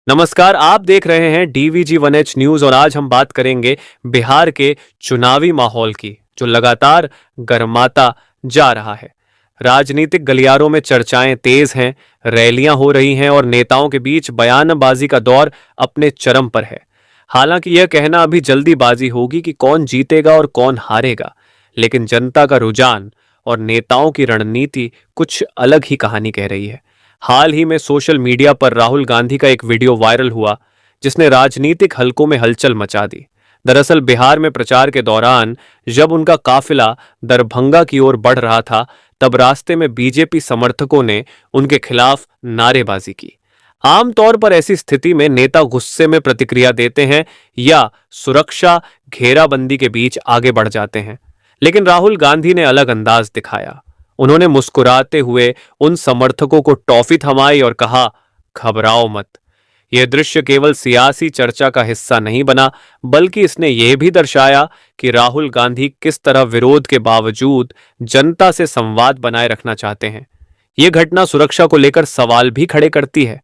नमस्कार, आप देख रहे हैं डीवीजी 1H न्यूज और आज हम बात करेंगे बिहार के चुनावी माहौल की, जो लगातार गर्माता जा रहा है। राजनीतिक गलियारों में चर्चाएं तेज हैं, रैलियां हो रही हैं और नेताओं के बीच बयानबाजी का दौर अपने चरम पर है। हालांकि यह कहना अभी जल्दीबाजी होगी कि कौन जीतेगा और कौन हारेगा, लेकिन जनता का रुझान और नेताओं की रणनीति कुछ अलग ही कहानी कह रही है। हाल ही में सोशल मीडिया पर राहुल गांधी का एक वीडियो वायरल हुआ, जिसने राजनीतिक हलकों में हलचल मचा दी। दरअसल बिहार में प्रचार के दौरान जब उनका काफिला दरभंगा की ओर बढ़ रहा था, तब रास्ते में बीजेपी समर्थकों ने उनके खिलाफ नारेबाजी की। आमतौर पर ऐसी स्थिति में नेता गुस्से में प्रतिक्रिया देते हैं या सुरक्षा घेराबंदी के बीच आगे बढ़ जाते हैं, लेकिन राहुल गांधी ने अलग अंदाज दिखाया। उन्होंने मुस्कुराते हुए उन समर्थकों को टॉफी थमाई और कहा, घबराओ मत। यह दृश्य केवल सियासी चर्चा का हिस्सा नहीं बना, बल्कि इसने यह भी दर्शाया कि राहुल गांधी किस तरह विरोध के बावजूद जनता से संवाद बनाए रखना चाहते हैं। यह घटना सुरक्षा को लेकर सवाल भी खड़े करती है।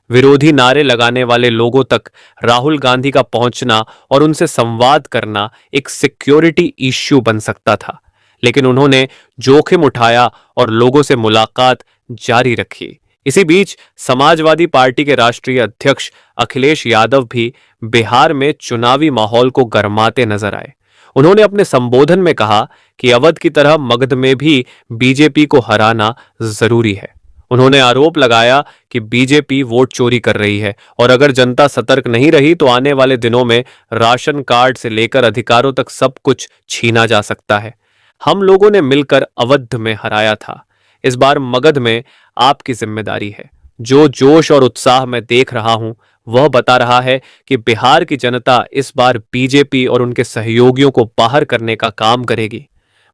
विरोधी नारे लगाने वाले लोगों तक राहुल गांधी का पहुंचना और उनसे संवाद करना एक सिक्योरिटी इश्यू बन सकता था, लेकिन उन्होंने जोखिम उठाया और लोगों से मुलाकात जारी रखी। इसी बीच समाजवादी पार्टी के राष्ट्रीय अध्यक्ष अखिलेश यादव भी बिहार में चुनावी माहौल को गरमाते नजर आए। उन्होंने अपने संबोधन में कहा कि अवध की तरह मगध में भी बीजेपी को हराना जरूरी है। उन्होंने आरोप लगाया कि बीजेपी वोट चोरी कर रही है और अगर जनता सतर्क नहीं रही तो आने वाले दिनों में राशन कार्ड से लेकर अधिकारों तक सब कुछ छीना जा सकता है। हम लोगों ने मिलकर अवध में हराया था, इस बार मगध में आपकी जिम्मेदारी है। जो जोश और उत्साह मैं देख रहा हूं, वह बता रहा है कि बिहार की जनता इस बार बीजेपी और उनके सहयोगियों को बाहर करने का काम करेगी।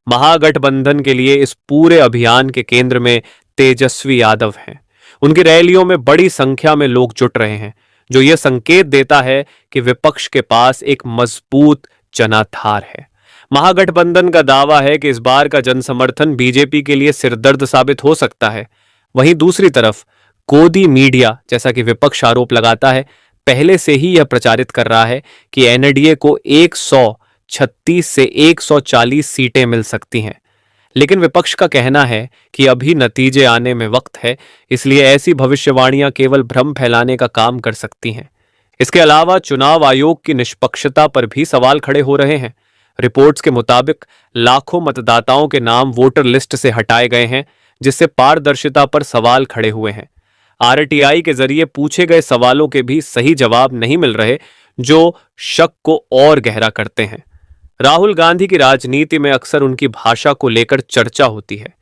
महागठबंधन के लिए इस पूरे अभियान के केंद्र में तेजस्वी यादव हैं। उनकी रैलियों में बड़ी संख्या में लोग जुट रहे हैं, जो यह संकेत देता है कि विपक्ष के पास एक मजबूत जनाधार है। महागठबंधन का दावा है कि इस बार का जनसमर्थन बीजेपी के लिए सिरदर्द साबित हो सकता है। वहीं दूसरी तरफ गोदी मीडिया, जैसा कि विपक्ष आरोप लगाता है, पहले से ही यह प्रचारित कर रहा है कि एनडीए को 136 से 140 सीटें मिल सकती हैं। लेकिन विपक्ष का कहना है कि अभी नतीजे आने में वक्त है, इसलिए ऐसी भविष्यवाणियां केवल भ्रम फैलाने का काम कर सकती हैं। इसके अलावा चुनाव आयोग की निष्पक्षता पर भी सवाल खड़े हो रहे हैं। रिपोर्ट्स के मुताबिक लाखों मतदाताओं के नाम वोटर लिस्ट से हटाए गए हैं, जिससे पारदर्शिता पर सवाल खड़े हुए हैं। आरटीआई के जरिए पूछे गए सवालों के भी सही जवाब नहीं मिल रहे, जो शक को और गहरा करते हैं। राहुल गांधी की राजनीति में अक्सर उनकी भाषा को लेकर चर्चा होती है।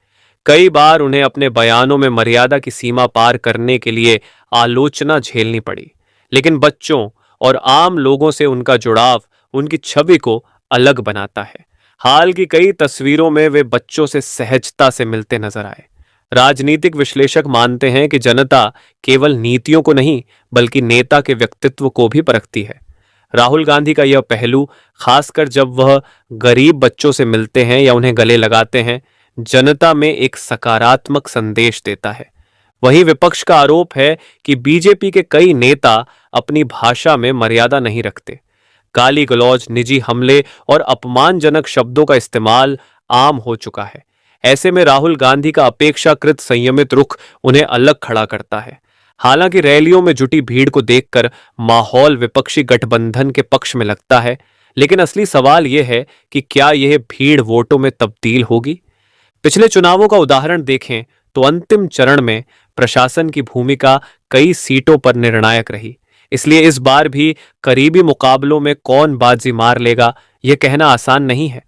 कई बार उन्हें अपने बयानों में मर्यादा की सीमा पार करने के लिए आलोचना झेलनी पड़ी, लेकिन बच्चों और आम लोगों से उनका जुड़ाव उनकी छवि को अलग बनाता है। हाल की कई तस्वीरों में वे बच्चों से सहजता से मिलते नजर आए। राजनीतिक विश्लेषक मानते हैं कि जनता केवल नीतियों को नहीं, बल्कि नेता के व्यक्तित्व को भी परखती है। राहुल गांधी का यह पहलू, खासकर जब वह गरीब बच्चों से मिलते हैं या उन्हें गले लगाते हैं, जनता में एक सकारात्मक संदेश देता है। वहीं विपक्ष का आरोप है कि बीजेपी के कई नेता अपनी भाषा में मर्यादा नहीं रखते। गाली गलौज, निजी हमले और अपमानजनक शब्दों का इस्तेमाल आम हो चुका है। ऐसे में राहुल गांधी का अपेक्षाकृत संयमित रुख उन्हें अलग खड़ा करता है। हालांकि रैलियों में जुटी भीड़ को देखकर माहौल विपक्षी गठबंधन के पक्ष में लगता है, लेकिन असली सवाल यह है कि क्या यह भीड़ वोटों में तब्दील होगी। पिछले चुनावों का उदाहरण देखें तो अंतिम चरण में प्रशासन की भूमिका कई सीटों पर निर्णायक रही। इसलिए इस बार भी करीबी मुकाबलों में कौन बाजी मार लेगा, यह कहना आसान नहीं है।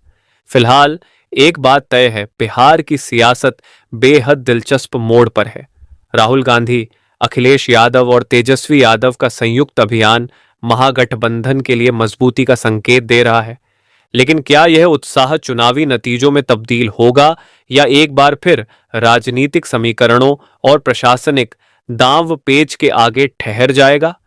फिलहाल एक बात तय है, बिहार की सियासत बेहद दिलचस्प मोड़ पर है। राहुल गांधी, अखिलेश यादव और तेजस्वी यादव का संयुक्त अभियान महागठबंधन के लिए मजबूती का संकेत दे रहा है। लेकिन क्या यह उत्साह चुनावी नतीजों में तब्दील होगा या एक बार फिर राजनीतिक समीकरणों और प्रशासनिक दांव पेच के आगे ठहर जाएगा?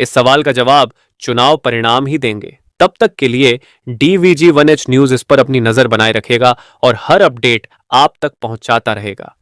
इस सवाल का जवाब चुनाव परिणाम ही देंगे। तब तक के लिए डीवीजी 1H न्यूज इस पर अपनी नजर बनाए रखेगा और हर अपडेट आप तक पहुंचाता रहेगा।